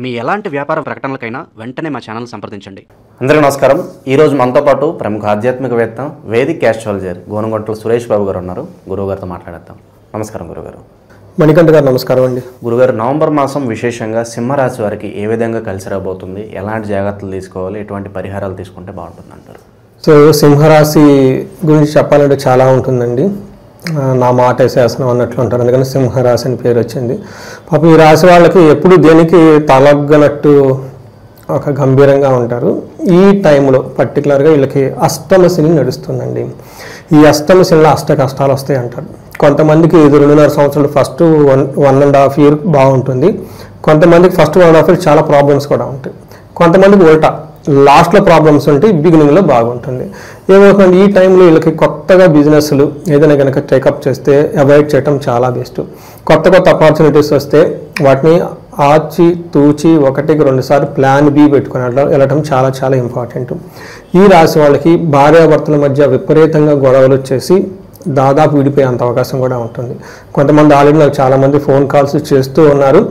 మీ ఎలాంటి వ్యాపార ప్రకటనలకైనా వెంటనే మా ఛానల్ సంప్రదించండి. అందరికీ నమస్కారం. ఈరోజు మనతో పాటు ప్రముఖ ఆధ్యాత్మికవేత్త వేదిక్ ఆస్ట్రాలజర్ గోనుగంట్ల సురేష్ బాబు గారు ఉన్నారు. గురువుగారితో మాట్లాడేద్దాం. నమస్కారం గురుగారు. మణికంఠ గారు నమస్కారం అండి. గురుగారు, నవంబర్ మాసం విశేషంగా సింహరాశి వారికి ఏ విధంగా కలిసి రాబోతుంది, ఎలాంటి జాగ్రత్తలు తీసుకోవాలి, ఎటువంటి పరిహారాలు తీసుకుంటే బాగుంటుంది అంటారు? సో సింహరాశి గురించి చెప్పాలంటే చాలా ఉంటుందండి. నా మాట శాసనం అన్నట్లు ఉంటారు, అందుకని సింహరాశి అని పేరు వచ్చింది. పాపం ఈ రాశి వాళ్ళకి ఎప్పుడు దేనికి తలగ్గనట్టు ఒక గంభీరంగా ఉంటారు. ఈ టైంలో పర్టికులర్గా వీళ్ళకి అష్టమ శని నడుస్తుందండి. ఈ అష్టమ శనిలో అష్ట కష్టాలు వస్తాయి అంటారు. కొంతమందికి 2.5 సంవత్సరాలు ఫస్ట్ 1.5 year బాగుంటుంది. కొంతమందికి ఫస్ట్ 1.5 year చాలా ప్రాబ్లమ్స్ కూడా ఉంటాయి. కొంతమందికి ఉల్టా లాస్ట్లో ప్రాబ్లమ్స్ ఉంటాయి, బిగినింగ్లో బాగుంటుంది. ఏమవుతుంది, ఈ టైంలో వీళ్ళకి కొత్తగా బిజినెస్లు ఏదైనా కనుక టేకప్ చేస్తే అవాయిడ్ చేయడం చాలా బెస్ట్. కొత్త ఆపర్చునిటీస్ వస్తే వాటిని ఆచి తూచి 1-2 సార్లు ప్లాన్ బి పెట్టుకుని వెళ్ళటం చాలా చాలా ఇంపార్టెంట్. ఈ రాశి వాళ్ళకి భార్యాభర్తల మధ్య విపరీతంగా గొడవలు వచ్చేసి దాదాపు విడిపోయేంత అవకాశం కూడా ఉంటుంది. కొంతమంది ఆల్రెడీ నాకు చాలామంది ఫోన్ కాల్స్ చేస్తూ ఉన్నారు.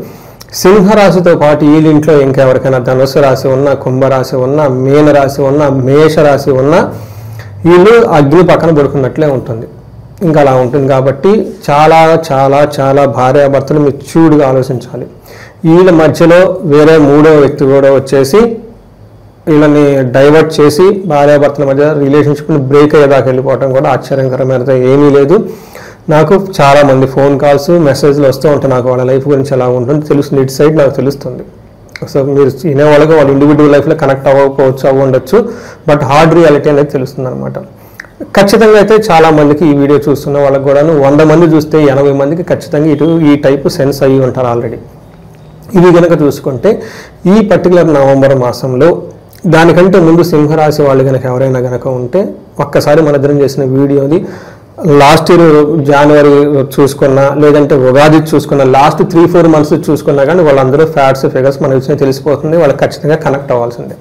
సింహరాశితో పాటు వీళ్ళ ఇంట్లో ఇంకెవరికైనా ధనుసు రాశి ఉన్నా, కుంభరాశి ఉన్నా, మీన రాశి ఉన్నా, మేషరాశి ఉన్నా వీళ్ళు అగ్ని పక్కన పడుకున్నట్లే ఉంటుంది. ఇంకా అలా ఉంటుంది. కాబట్టి చాలా చాలా చాలా భార్యాభర్తలు మెచ్యూర్డ్గా ఆలోచించాలి. వీళ్ళ మధ్యలో వేరే మూడో వ్యక్తి కూడా వచ్చేసి వీళ్ళని డైవర్ట్ చేసి భార్యాభర్తల మధ్య రిలేషన్షిప్ని బ్రేక్ అయ్యేదాకా వెళ్ళిపోవడం కూడా ఆశ్చర్యకరమైనది ఏమీ లేదు. నాకు చాలామంది ఫోన్ కాల్స్, మెసేజ్లు వస్తూ ఉంటాయి. నాకు వాళ్ళ లైఫ్ గురించి ఎలా ఉంటుంది తెలుస్తుంది, ఇటు సైడ్ నాకు తెలుస్తుంది. సో మీరు వినేవాళ్ళకి వాళ్ళ ఇండివిజువల్ లైఫ్లో కనెక్ట్ అవ్వకపోవచ్చు, బట్ హార్డ్ రియాలిటీ అనేది తెలుస్తుంది అనమాట. ఖచ్చితంగా అయితే చాలామందికి ఈ వీడియో చూస్తున్న వాళ్ళకి కూడాను 100 మంది చూస్తే 80 మందికి ఖచ్చితంగా ఈ టైపు సెన్స్ అయ్యి ఉంటారు ఆల్రెడీ. ఇది కనుక చూసుకుంటే ఈ పర్టికులర్ నవంబర్ మాసంలో దానికంటే ముందు సింహరాశి వాళ్ళు కనుక ఎవరైనా కనుక ఉంటే ఒక్కసారి మన ఇద్దరం చేసిన వీడియోని లాస్ట్ ఇయర్ జనవరి చూసుకున్నా, లేదంటే ఉగాది చూసుకున్నా, లాస్ట్ 3-4 months చూసుకున్నా కానీ వాళ్ళందరూ ఫ్యాట్స్ ఫిగర్స్ మనకు వచ్చినా తెలిసిపోతుంది. వాళ్ళకి ఖచ్చితంగా కనెక్ట్ అవ్వాల్సిందే.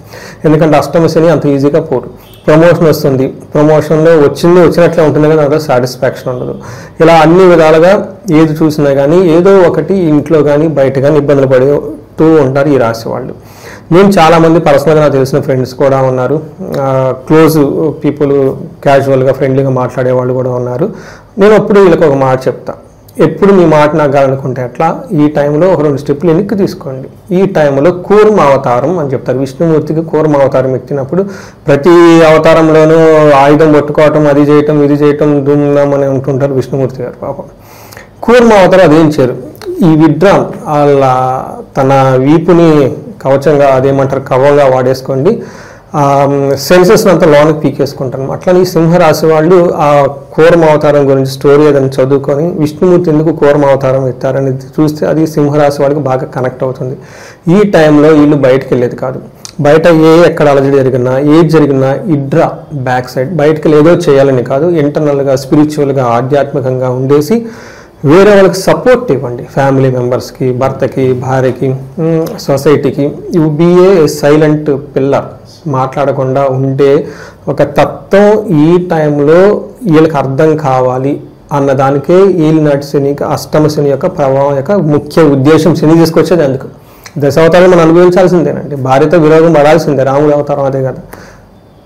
ఎందుకంటే అష్టమ శని అంత ఈజీగా పోరు. ప్రమోషన్ వస్తుంది, ప్రమోషన్లో వచ్చినట్లే ఉంటుంది కానీ దాంట్లో సాటిస్ఫాక్షన్ ఉండదు. ఇలా అన్ని విధాలుగా ఏది చూసినా కానీ ఏదో ఒకటి ఇంట్లో కానీ బయట కానీ ఇబ్బందులు పడుతూ ఉంటారు ఈ రాశి వాళ్ళు. నేను చాలామంది పర్సనల్గా నాకు తెలిసిన ఫ్రెండ్స్ కూడా ఉన్నారు, క్లోజ్ పీపుల్, క్యాజువల్గా ఫ్రెండ్లీగా మాట్లాడే వాళ్ళు కూడా ఉన్నారు. నేను అప్పుడు వీళ్ళకి ఒక మాట చెప్తా, ఎప్పుడు మీ మాట నాకు కాదనుకుంటే అట్లా ఈ టైంలో ఒక 2 స్టెప్పులు వెనక్కి తీసుకోండి. ఈ టైంలో కూర్మ అవతారం అని చెప్తారు. విష్ణుమూర్తికి కూర్మ అవతారం ఎత్తినప్పుడు ప్రతి అవతారంలోనూ ఆయుధం పట్టుకోవటం, అది చేయటం ఇది చేయటం దుమ్దాం అని ఉంటుంటారు విష్ణుమూర్తి గారు. పాపం కూర్మ అవతారం అదేం చేయరు. ఈ విడ్రాన్ వాళ్ళ తన వీపుని కవచంగా, అదేమంటారు కవంగా వాడేసుకోండి, సెన్సెస్ అంతా లోనికి పీకేసుకుంటాను. అట్లనే ఈ సింహరాశి వాళ్ళు ఆ కూర్మ అవతారం గురించి స్టోరీ ఏదైనా చదువుకొని విష్ణుమూర్తి ఎందుకు కూర్మ అవతారం ఎత్తారని చూస్తే అది సింహరాశి వాళ్ళకి బాగా కనెక్ట్ అవుతుంది. ఈ టైంలో వీళ్ళు బయటకు వెళ్ళేది కాదు. బయట ఎక్కడ అలజడి జరిగినా, ఏది జరిగినా ఇడ్రా బ్యాక్ సైడ్ బయటకు వెళ్ళి ఏదో చేయాలని కాదు, ఇంటర్నల్గా స్పిరిచువల్గా ఆధ్యాత్మికంగా ఉండేసి వేరే వాళ్ళకి సపోర్ట్ ఇవ్వండి. ఫ్యామిలీ మెంబర్స్కి, భర్తకి, భార్యకి, సొసైటీకి. You be a silent pillar. మాట్లాడకుండా ఉండే ఒక తత్వం ఈ టైంలో వీళ్ళకి అర్థం కావాలి అన్నదానికే ఈలినాటి శని, అష్టమ శని యొక్క ప్రభావం యొక్క ముఖ్య ఉద్దేశం. శని తీసుకొచ్చేది అందుకు. దశావతారం మనం అనుభవించాల్సిందేనండి. భార్యతో విరోధం పడాల్సిందే. రాముడి అవతారం అదే కదా.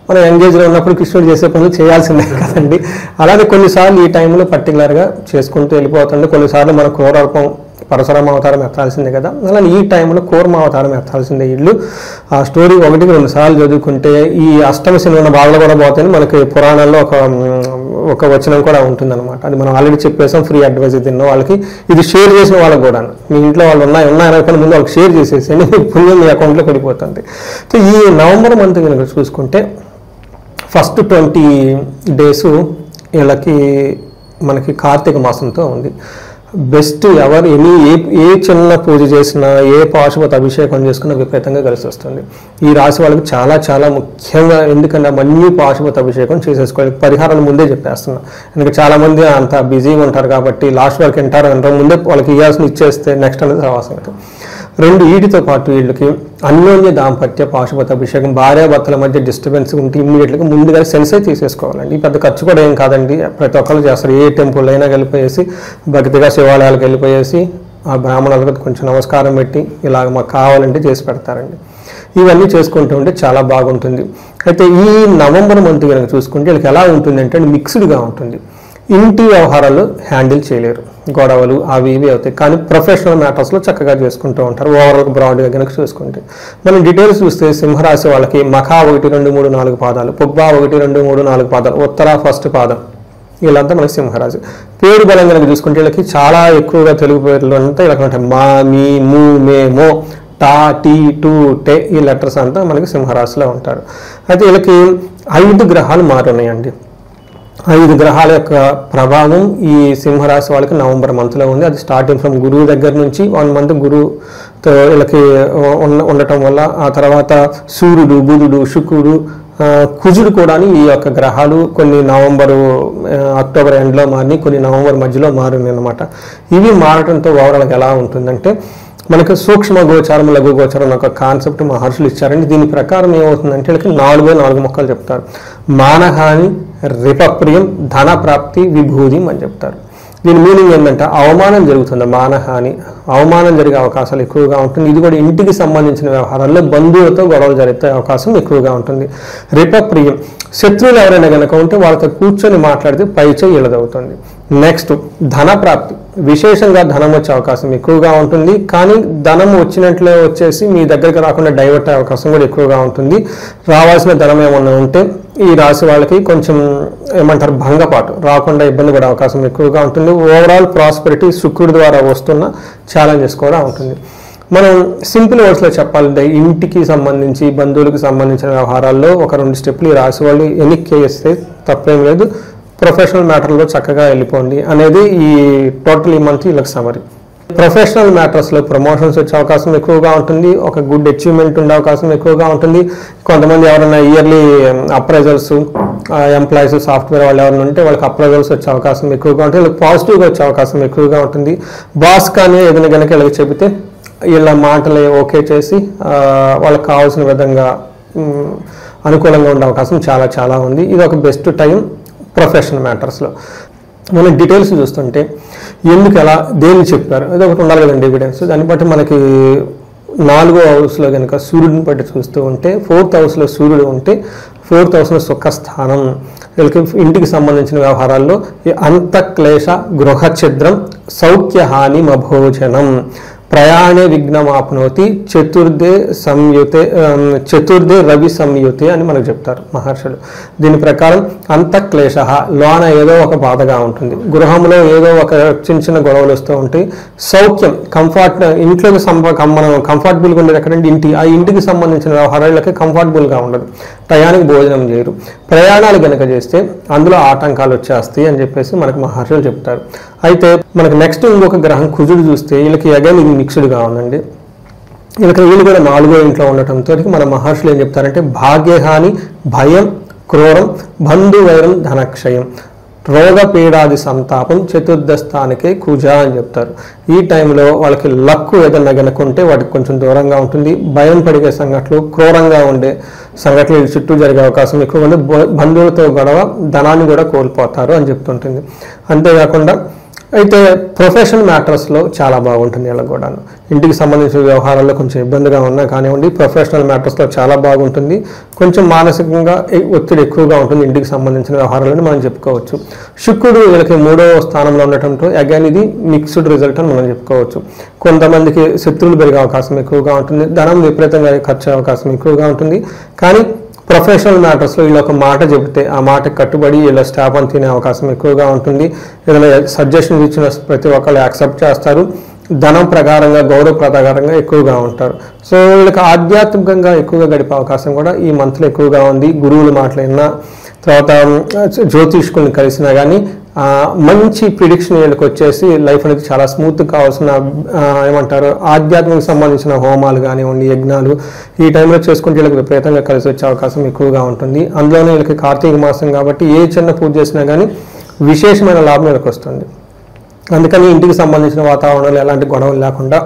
మనం ఎంగేజ్లో ఉన్నప్పుడు కృష్ణుడు చేసే పనులు చేయాల్సిందే కదండి. అలాగే కొన్నిసార్లు ఈ టైంలో పర్టికులర్గా చేసుకుంటూ వెళ్ళిపోతుంది. కొన్నిసార్లు మన క్రూరరూపం పరశురామ అవతారం ఎత్తాల్సిందే కదా. అలానే ఈ టైంలో కూర్మ అవతారం ఎత్తాల్సిందే. వీళ్ళు ఆ స్టోరీ 1-2 సార్లు చదువుకుంటే ఈ అష్టమ శని ఉన్న బాధలు కూడా పోతాయని మనకి పురాణాల్లో ఒక వచనం కూడా ఉంటుందన్నమాట. అది మనం ఆల్రెడీ చెప్పేసాం. ఫ్రీ అడ్వైజ్ తిన్న వాళ్ళకి ఇది షేర్ చేసిన వాళ్ళకి కూడా, మీ ఇంట్లో వాళ్ళు ఉన్నారనుకున్న ముందు వాళ్ళకి షేర్ చేసేసి పుణ్యం మీ అకౌంట్లో పడిపోతుంది. సో ఈ నవంబర్ మంత్ కనుక చూసుకుంటే ఫస్ట్ 20 days వీళ్ళకి మనకి కార్తీక మాసంతో ఉంది. బెస్ట్ ఎవరు ఏ చిన్న పూజ చేసినా, ఏ పాశుపత అభిషేకం చేసుకున్నా విపరీతంగా కలిసి వస్తుంది. ఈ రాశి వాళ్ళకి చాలా చాలా ముఖ్యంగా, ఎందుకంటే మళ్ళీ పాశుపత అభిషేకం చేసేసుకోవాలి. పరిహారాలు ముందే చెప్పేస్తున్నా, ఎందుకంటే చాలామంది అంత బిజీగా ఉంటారు కాబట్టి లాస్ట్ వరకు వింటారు. ముందే వాళ్ళకి ఇవ్వాల్సిన ఇచ్చేస్తే నెక్స్ట్ అనేది రావాల్సింది. 2 వీటితో పాటు వీళ్ళకి అన్యోన్య దాంపత్య పాశుపత అభిషేకం, భార్యాభర్తల మధ్య డిస్టర్బెన్స్ ఉంటే ఇమ్మీడియట్గా ముందుగా సెన్సే తీసేసుకోవాలండి. పెద్ద ఖర్చు కూడా ఏం కాదండి, ప్రతి ఒక్కరు చేస్తారు. ఏ టెంపుల్ అయినా వెళ్ళిపోయేసి భక్తిగా శివాలయాలకు వెళ్ళిపోయేసి ఆ బ్రాహ్మణులకు కొంచెం నమస్కారం పెట్టి ఇలాగ మాకు కావాలంటే చేసి పెడతారండి. ఇవన్నీ చేసుకుంటూ ఉంటే చాలా బాగుంటుంది. అయితే ఈ నవంబర్ మంత్ కనుక చూసుకుంటే వీళ్ళకి ఎలా ఉంటుంది అంటే మిక్స్డ్గా ఉంటుంది. ఇంటి వ్యవహారాలు హ్యాండిల్ చేయలేరు, గొడవలు అవి ఇవి అవుతాయి. కానీ ప్రొఫెషనల్ మ్యాటర్స్లో చక్కగా చేసుకుంటూ ఉంటారు. ఓవరాల్ బ్రాడ్గా కనుక చూసుకుంటే మనం డీటెయిల్స్ చూస్తే సింహరాశి వాళ్ళకి మఖా 1, 2, 3, 4 పాదాలు, పుబ్బా 1, 2, 3, 4 పాదాలు, ఉత్తర ఫస్ట్ పాదం, వీళ్ళంతా మనకి సింహరాశి. పేరు బలం కనుక చూసుకుంటే వీళ్ళకి చాలా ఎక్కువగా తెలుగు పేర్లు అంతా ఇలా ఉంటాయి. మా, మీ, ము, మే, మో, టా, టీ, టు, టే, ఈ లెటర్స్ అంతా మనకి సింహరాశిలో ఉంటారు. అయితే వీళ్ళకి 5 గ్రహాలు మారున్నాయండి. 5 గ్రహాల యొక్క ప్రభావం ఈ సింహరాశి వాళ్ళకి నవంబర్ మంత్లో ఉంది. అది స్టార్టింగ్ ఫ్రమ్ గురువు దగ్గర నుంచి 1 మంత్ గురువుతో వీళ్ళకి ఉండటం వల్ల, ఆ తర్వాత సూర్యుడు, బుధుడు, శుక్రుడు, కుజుడు కూడా ఈ యొక్క గ్రహాలు కొన్ని అక్టోబర్ ఎండ్లో మారి కొన్ని నవంబర్ మధ్యలో మారినాయి అనమాట. ఇవి మారటంతో ఓవరాల్గా ఎలా ఉంటుందంటే మనకు సూక్ష్మ గోచారం, లఘు గోచారం అనే ఒక కాన్సెప్ట్ మహర్షులు ఇచ్చారండి. దీని ప్రకారం ఏమవుతుందంటే వీళ్ళకి 4 మొక్కలు చెప్తారు. మానహాని, రిపప్రియం, ధన ప్రాప్తి, విభూతిం అని చెప్తారు. దీని మీనింగ్ ఏంటంటే అవమానం జరుగుతుంది, మానహాని, అవమానం జరిగే అవకాశాలు ఎక్కువగా ఉంటుంది. ఇది కూడా ఇంటికి సంబంధించిన వ్యవహారాల్లో బంధువులతో గొడవలు జరిగే అవకాశం ఎక్కువగా ఉంటుంది. రిపప్రియం, శత్రువులు ఎవరైనా కనుక ఉంటే వాళ్ళతో కూర్చొని మాట్లాడితే పైచే ఇళ్ళదవుతుంది. నెక్స్ట్ ధన ప్రాప్తి, విశేషంగా ధనం వచ్చే అవకాశం ఎక్కువగా ఉంటుంది. కానీ ధనం వచ్చినట్లే వచ్చేసి మీ దగ్గరికి రాకుండా డైవర్ట్ అయ్యే అవకాశం కూడా ఎక్కువగా ఉంటుంది. రావాల్సిన ధనం ఏమన్నా ఉంటే ఈ రాశి వాళ్ళకి కొంచెం ఏమంటారు భంగపాటు రాకుండా ఇబ్బంది పడే అవకాశం ఎక్కువగా ఉంటుంది. ఓవరాల్ ప్రాస్పెరిటీ శుక్రుడి ద్వారా వస్తున్న ఛాలెంజెస్ కూడా ఉంటుంది. మనం సింపుల్ వర్డ్స్లో చెప్పాలంటే ఇంటికి సంబంధించి బంధువులకు సంబంధించిన వ్యవహారాల్లో ఒక 2 స్టెప్లు ఈ రాశి వాళ్ళు ఎన్నిక చేస్తే తప్పేం లేదు. ప్రొఫెషనల్ మ్యాటర్లో చక్కగా వెళ్ళిపోండి అనేది ఈ టోటల్ ఈ మంత్ వీళ్ళకి సమరీ. ప్రొఫెషనల్ మ్యాటర్స్లో ప్రమోషన్స్ వచ్చే అవకాశం ఎక్కువగా ఉంటుంది. ఒక గుడ్ అచీవ్మెంట్ ఉండే అవకాశం ఎక్కువగా ఉంటుంది. కొంతమంది ఎవరైనా ఇయర్లీ అప్రైజల్స్, ఎంప్లాయీస్, సాఫ్ట్వేర్ వాళ్ళు ఎవరైనా ఉంటే వాళ్ళకి అప్రైజల్స్ వచ్చే అవకాశం ఎక్కువగా ఉంటుంది. వాళ్ళకి పాజిటివ్గా వచ్చే అవకాశం ఎక్కువగా ఉంటుంది. బాస్ కానీ ఏదైనా కనుక వీళ్ళకి చెబితే వీళ్ళ మాటలు ఓకే చేసి వాళ్ళకి కావాల్సిన విధంగా అనుకూలంగా ఉండే అవకాశం చాలా చాలా ఉంది. ఇది ఒక బెస్ట్ టైం ప్రొఫెషనల్ మ్యాటర్స్లో. మనం డీటెయిల్స్ చూస్తుంటే ఎందుకు ఎలా దేన్ని చెప్పారు అది ఒకటి ఉండాలి కదండి ఎవిడెన్స్. దాన్ని బట్టి మనకి 4వ హౌస్లో కనుక సూర్యుడిని బట్టి చూస్తూ ఉంటే 4th హౌస్లో సూర్యుడు ఉంటే 4th హౌస్లో సుఖస్థానం. వీళ్ళకి ఇంటికి సంబంధించిన వ్యవహారాల్లో అంతఃక్లేశ, గృహ ఛిద్రం, సౌఖ్యహాని, మభోజనం, ప్రయాణే విఘ్నమాప్నోతి, చతుర్థే రవి సంయుతే అని మనకు చెప్తారు మహర్షులు. దీని ప్రకారం అంతఃక్లేశ, లోన ఏదో ఒక బాధగా ఉంటుంది, గృహంలో ఏదో ఒక చిన్న గొడవలు వస్తూ ఉంటాయి. సౌఖ్యం, కంఫర్ట్, ఇంట్లోకి మనం కంఫర్టబుల్గా ఉండేది ఎక్కడంటే ఆ ఇంటికి సంబంధించిన వ్యవహారాలకి కంఫర్టబుల్గా ఉండదు, టయానికి భోజనం చేయరు. ప్రయాణాలు కనుక చేస్తే అందులో ఆటంకాలు వచ్చేస్తాయి అని చెప్పేసి మనకు మహర్షులు చెప్తారు. అయితే మనకు నెక్స్ట్ ఇంకొక గ్రహం కుజుడు చూస్తే వీళ్ళకి అగైన్ ఇది మిక్స్డ్గా ఉందండి. వీళ్ళు కూడా 4వ ఇంట్లో ఉండటంతో మన మహర్షులు ఏం చెప్తారంటే భాగ్యహాని, భయం, క్రూరం, బంధువైరం, ధనక్షయం, రోగపీడాది సంతాపం, చతుర్థ స్థానికే కుజ అని చెప్తారు. ఈ టైంలో వాళ్ళకి లక్కు ఏదన్నా కనుకుంటే వాటికి కొంచెం దూరంగా ఉంటుంది. భయం పడిగే సంఘటనలు, క్రూరంగా ఉండే సంఘటనలు చుట్టూ జరిగే అవకాశం ఎక్కువ ఉంది. బంధువులతో గొడవ, ధనాన్ని కూడా కోల్పోతారు అని చెప్తుంటుంది. అంతేకాకుండా అయితే ప్రొఫెషనల్ మ్యాటర్స్లో చాలా బాగుంటుంది ఇలా కూడాను. ఇంటికి సంబంధించిన వ్యవహారాల్లో కొంచెం ఇబ్బందిగా ఉన్నా కానివ్వండి, ప్రొఫెషనల్ మ్యాటర్స్లో చాలా బాగుంటుంది. కొంచెం మానసికంగా ఒత్తిడి ఎక్కువగా ఉంటుంది ఇంటికి సంబంధించిన వ్యవహారాలని మనం చెప్పుకోవచ్చు. శుక్రుడు వీళ్ళకి 3వ స్థానంలో ఉండటంతో అగైన్ ఇది మిక్స్డ్ రిజల్ట్ అని మనం చెప్పుకోవచ్చు. కొంతమందికి శత్రువులు పెరిగే అవకాశం ఎక్కువగా ఉంటుంది, ధనం విపరీతంగా ఖర్చు అయ్యే అవకాశం ఎక్కువగా ఉంటుంది. కానీ ప్రొఫెషనల్ మ్యాటర్స్లో వీళ్ళు ఒక మాట చెబితే ఆ మాటకి కట్టుబడి వీళ్ళ స్టాప్ అని తినే అవకాశం ఎక్కువగా ఉంటుంది. ఏదైనా సజెషన్స్ ఇచ్చిన ప్రతి ఒక్కళ్ళు యాక్సెప్ట్ చేస్తారు. ధనం ప్రకారంగా, గౌరవ ప్రకారంగా ఎక్కువగా ఉంటారు. సో వీళ్ళకి ఆధ్యాత్మికంగా ఎక్కువగా గడిపే అవకాశం కూడా ఈ మంత్లో ఎక్కువగా ఉంది. గురువులు మాట్లాడినా, తర్వాత జ్యోతిష్కుల్ని కలిసినా కానీ మంచి ప్రిడిక్షన్ వీళ్ళకి వచ్చేసి లైఫ్ అనేది చాలా స్మూత్ కావాల్సిన ఏమంటారు ఆధ్యాత్మిక సంబంధించిన హోమాలు కానివ్వండి, యజ్ఞాలు ఈ టైంలో చేసుకుంటే వీళ్ళకి విపరీతంగా కలిసి వచ్చే అవకాశం ఎక్కువగా ఉంటుంది. అందులోనే వీళ్ళకి కార్తీక మాసం కాబట్టి ఏ చిన్న పూజ చేసినా కానీ విశేషమైన లాభం వీళ్ళకి వస్తుంది. అందుకని ఇంటికి సంబంధించిన వాతావరణంలో ఎలాంటి గొడవలు లేకుండా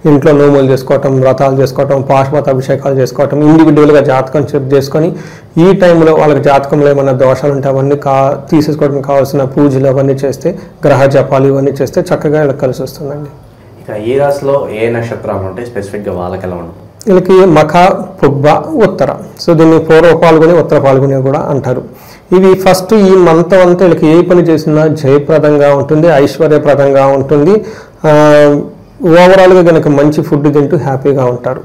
ఇంట్లో నోములు చేసుకోవటం, వ్రతాలు చేసుకోవటం, పాశుపత అభిషేకాలు చేసుకోవటం, ఇండివిజువల్గా జాతకం చెక్ చేసుకొని ఈ టైంలో వాళ్ళకి జాతకంలో ఏమైనా దోషాలు ఉంటే అవన్నీ తీసేసుకోవడానికి కావాల్సిన పూజలు అవన్నీ చేస్తే, గ్రహ జపాలు ఇవన్నీ చేస్తే చక్కగా వీళ్ళకి కలిసి వస్తుందండి. ఇక ఈ రాశిలో ఏ నక్షత్రాలు ఉంటాయి, స్పెసిఫిక్గా వాళ్ళకి ఎలా ఉంటుంది? వీళ్ళకి మఖ, పుబ్బ, ఉత్తర. సో దీన్ని పూర్వ పాల్గొని ఉత్తర పాల్గొని కూడా అంటారు. ఇవి ఫస్ట్ ఈ మంత్ అంతా వీళ్ళకి ఏ పని చేసినా జయప్రదంగా ఉంటుంది, ఐశ్వర్యప్రదంగా ఉంటుంది. ఓవరాల్గా కనుక మంచి ఫుడ్ తింటూ హ్యాపీగా ఉంటారు.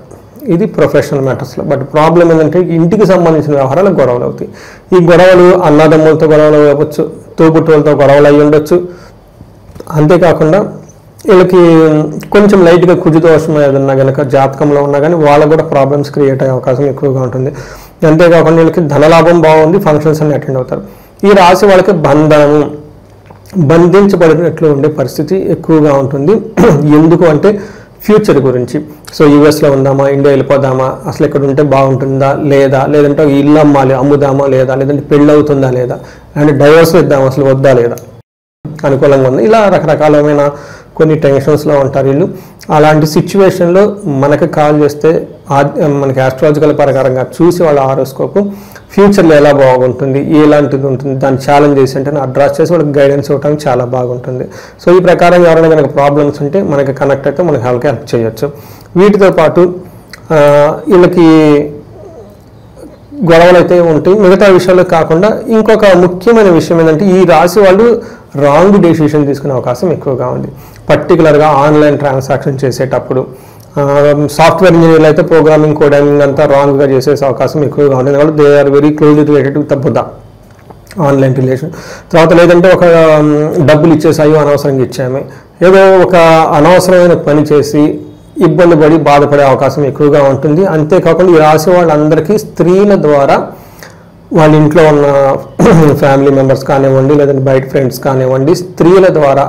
ఇది ప్రొఫెషనల్ మ్యాటర్స్లో. బట్ ప్రాబ్లం ఏంటంటే ఇంటికి సంబంధించిన వ్యవహారాలు గొడవలు అవుతాయి. ఈ గొడవలు అన్నదమ్ములతో గొడవలు అవ్వచ్చు, తోబుట్టువులతో గొడవలు అయ్యి ఉండొచ్చు. అంతేకాకుండా వీళ్ళకి కొంచెం లైట్గా కుజుదోషం ఏదన్నా కనుక జాతకంలో ఉన్నా కానీ వాళ్ళకు కూడా ప్రాబ్లమ్స్ క్రియేట్ అయ్యే అవకాశం ఎక్కువగా ఉంటుంది. అంతేకాకుండా వీళ్ళకి ధనలాభం బాగుంది, ఫంక్షన్స్ అన్ని అటెండ్ అవుతారు. ఈ రాశి వాళ్ళకి బంధించబడినట్లు ఉండే పరిస్థితి ఎక్కువగా ఉంటుంది. ఎందుకు అంటే ఫ్యూచర్ గురించి. సో యూఎస్లో ఉందామా, ఇండియా వెళ్ళిపోదామా, అసలు ఇక్కడ ఉంటే బాగుంటుందా లేదా, లేదంటే ఇల్లు అమ్ముదామా లేదా, లేదంటే పెళ్ళి అవుతుందా లేదా, అండ్ డైవర్స్ ఇద్దామా అసలు వద్దా లేదా, అనుకూలంగా ఉంది. ఇలా రకరకాలమైన కొన్ని టెన్షన్స్లో ఉంటారు వీళ్ళు. అలాంటి సిచ్యువేషన్లో మనకి కాల్ చేస్తే మనకి ఆస్ట్రాలజికల్ ప్రకారంగా చూసి వాళ్ళ హారోస్కోప్ ఫ్యూచర్లో ఎలా బాగుంటుంది, ఎలాంటిది ఉంటుంది, దాన్ని ఛాలెంజ్ చేసి అంటే అడ్రస్ చేసి వాళ్ళకి గైడెన్స్ ఇవ్వడానికి చాలా బాగుంటుంది. సో ఈ ప్రకారం ఎవరైనా కనుక ప్రాబ్లమ్స్ ఉంటే మనకి కనెక్ట్ అయితే మనకి వాళ్ళకి హెల్ప్ చేయొచ్చు. వీటితో పాటు వీళ్ళకి గొడవలు అయితే ఉంటాయి. మిగతా విషయాలు కాకుండా ఇంకొక ముఖ్యమైన విషయం ఏంటంటే ఈ రాశి వాళ్ళు రాంగ్ డెసిషన్ తీసుకునే అవకాశం ఎక్కువగా ఉంది. పర్టికులర్గా ఆన్లైన్ ట్రాన్సాక్షన్ చేసేటప్పుడు సాఫ్ట్వేర్ ఇంజనీర్లు అయితే ప్రోగ్రామింగ్, కోడింగ్ అంతా రాంగ్గా చేసే అవకాశం ఎక్కువగా ఉంటుంది. కాబట్టి they are very closely related with the Buddha online relation. తర్వాత లేదంటే ఒక డబ్బులు ఇచ్చేసాయో అనవసరంగా ఇచ్చామే, ఏదో ఒక అనవసరమైన పని చేసి ఇబ్బంది పడి బాధపడే అవకాశం ఎక్కువగా ఉంటుంది. అంతేకాకుండా ఈ రాశి వాళ్ళందరికీ స్త్రీల ద్వారా వాళ్ళ ఇంట్లో ఉన్న ఫ్యామిలీ మెంబర్స్ కానివ్వండి, లేదంటే బయట ఫ్రెండ్స్ కానివ్వండి, స్త్రీల ద్వారా,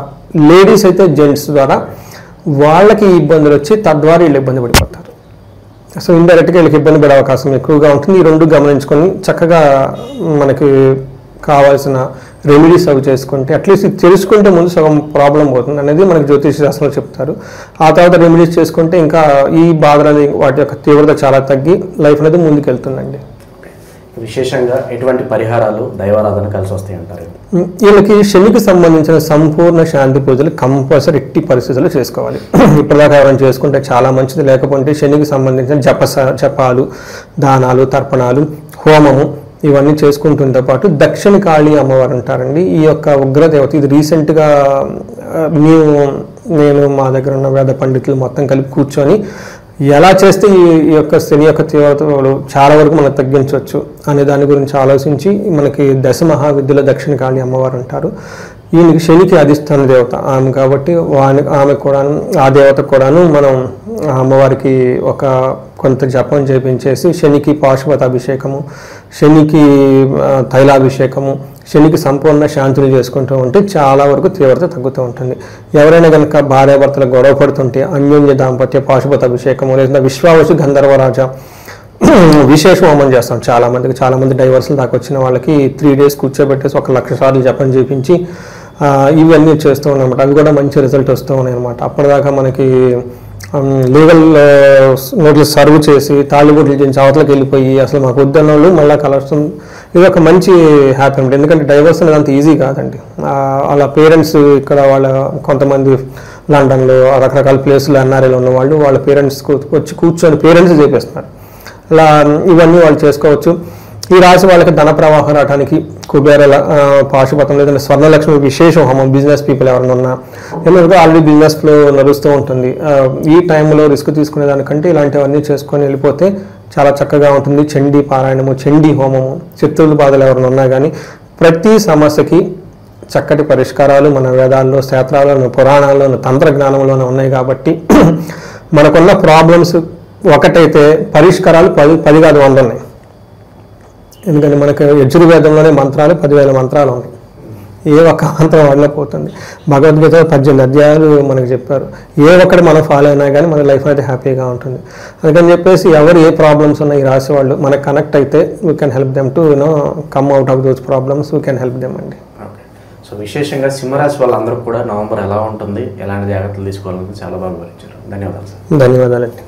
లేడీస్ అయితే జెంట్స్ ద్వారా వాళ్ళకి ఇబ్బందులు వచ్చి తద్వారా వీళ్ళు ఇబ్బంది పడిపోతారు. సో ఇండైరెక్ట్గా వీళ్ళకి ఇబ్బంది పడే అవకాశం ఎక్కువగా ఉంటుంది. ఈ రెండు గమనించుకొని చక్కగా మనకి కావాల్సిన రెమెడీస్ అవి చేసుకుంటే అట్లీస్ట్ తెలుసుకుంటే ముందు సగం ప్రాబ్లం పోతుంది అనేది మనకి జ్యోతిష శాస్త్రంలో చెప్తారు. ఆ తర్వాత రెమెడీస్ చేసుకుంటే ఇంకా ఈ బాధలు వాటి యొక్క తీవ్రత చాలా తగ్గి లైఫ్ అనేది ముందుకు వెళ్తుందండి. విశేషంగా ఎటువంటి పరిహారాలు, దైవారాధన కలిసి వస్తాయి అంటారు? వీళ్ళకి శనికి సంబంధించిన సంపూర్ణ శాంతి పూజలు కంపల్సరీ ఎట్టి పరిస్థితుల్లో చేసుకోవాలి. ఇప్పటిదాకా ఎవరైనా చేసుకుంటే చాలా మంచిది. లేకపోతే శనికి సంబంధించిన జపాలు, దానాలు, తర్పణాలు, హోమము ఇవన్నీ చేసుకుంటుంతో పాటు దక్షిణ కాళీ అమ్మవారు అంటారండి. ఈ యొక్క ఉగ్రదేవత ఇది రీసెంట్గా నేను మా దగ్గర ఉన్న వేద పండితులు మొత్తం కలిపి కూర్చొని ఎలా చేస్తే ఈ యొక్క శని యొక్క తీవ్రతలు చాలా వరకు మనం తగ్గించవచ్చు అనే దాని గురించి ఆలోచించి మనకి దశ మహావిద్యలో దక్షిణ కాళీ అమ్మవారు అంటారు. ఈయనకి శనికి అధిష్టాన దేవత ఆమె కాబట్టి ఆమె కూడాను, ఆ దేవత కూడాను మనం అమ్మవారికి ఒక కొంత జపం చేపించేసి శనికి పాశుపత అభిషేకము, శనికి తైలాభిషేకము, శనికి సంపూర్ణ శాంతులు చేసుకుంటూ ఉంటే చాలా వరకు తీవ్రత తగ్గుతూ ఉంటుంది. ఎవరైనా కనుక భార్యాభర్తలు గొడవ పడుతుంటే అన్యోన్య దాంపత్య పాశుపత అభిషేకము, లేదా విశ్వావసు గంధర్వరాజ విశేష హోమం చేస్తాం. చాలామంది డైవర్స్లు దాకా వచ్చిన వాళ్ళకి 3 days కూర్చోబెట్టేసి 1,00,000 సార్లు జపం చేయించి ఇవన్నీ చేస్తూ ఉన్నాయన్నమాట. అవి కూడా మంచి రిజల్ట్ వస్తూ ఉన్నాయి అనమాట. అప్పటిదాకా మనకి లీగల్ నోట్లు సర్వ్ చేసి తాళిబొట్లు చేసి అవతలకి వెళ్ళిపోయి అసలు మాకు వద్దన్న వాళ్ళు మళ్ళీ కలుస్తుంది. ఇది ఒక మంచి హ్యాపీ అనమాట. ఎందుకంటే డైవర్స్ అనేది అంత ఈజీ కాదండి. వాళ్ళ పేరెంట్స్ ఇక్కడ వాళ్ళ కొంతమంది లండన్లో రకరకాల ప్లేసులు ఎన్ఆర్ఐలో ఉన్న వాళ్ళు వాళ్ళ పేరెంట్స్ వచ్చి కూర్చొని పేరెంట్స్ చేపిస్తున్నారు. అలా ఇవన్నీ వాళ్ళు చేసుకోవచ్చు. ఈ రాశి వాళ్ళకి ధన ప్రవాహం రావడానికి కుబేర పాశుపతం లేదంటే స్వర్ణలక్ష్మి విశేష హోమం, బిజినెస్ పీపుల్ ఎవరైనా ఉన్నా, ఎందుకంటే ఆల్రెడీ బిజినెస్ ఫ్లో నడుస్తూ ఉంటుంది. ఈ టైంలో రిస్క్ తీసుకునే దానికంటే ఇలాంటివన్నీ చేసుకొని వెళ్ళిపోతే చాలా చక్కగా ఉంటుంది. చండీ పారాయణము, చండీ హోమము, శత్రువుల బాధలు ఎవరైనా ఉన్నా కానీ ప్రతి సమస్యకి చక్కటి పరిష్కారాలు మన వేదాల్లో, క్షేత్రాల్లోనూ, పురాణాల్లోనూ, తంత్రజ్ఞానంలోనూ ఉన్నాయి. కాబట్టి మనకున్న ప్రాబ్లమ్స్ ఒకటైతే పరిష్కారాలు 10 కాదు 100 ఉన్నాయి. ఎందుకంటే మనకు యజుర్వేదంలోనే మంత్రాలు 10,000 మంత్రాలు ఉన్నాయి. ఏ ఒక్క మంత్రం వాడినా పోతుంది. భగవద్గీత 18 అధ్యాయాలు మనకు చెప్పారు. ఏ ఒక్కటి మనం ఫాలో అయినా కానీ మన లైఫ్ అయితే హ్యాపీగా ఉంటుంది. అందుకని చెప్పేసి ఎవరు ఏ ప్రాబ్లమ్స్ ఉన్నాయి ఈ రాశి వాళ్ళు మనకు కనెక్ట్ అయితే we can help them to come out of those problems. We can help them అండి. సో విశేషంగా సింహరాశి వాళ్ళందరూ కూడా నవంబర్ ఎలా ఉంటుంది, ఎలాంటి జాగ్రత్తలు తీసుకోవాలని చాలా బాగా వివరించారు. ధన్యవాదాలు సార్. ధన్యవాదాలండి.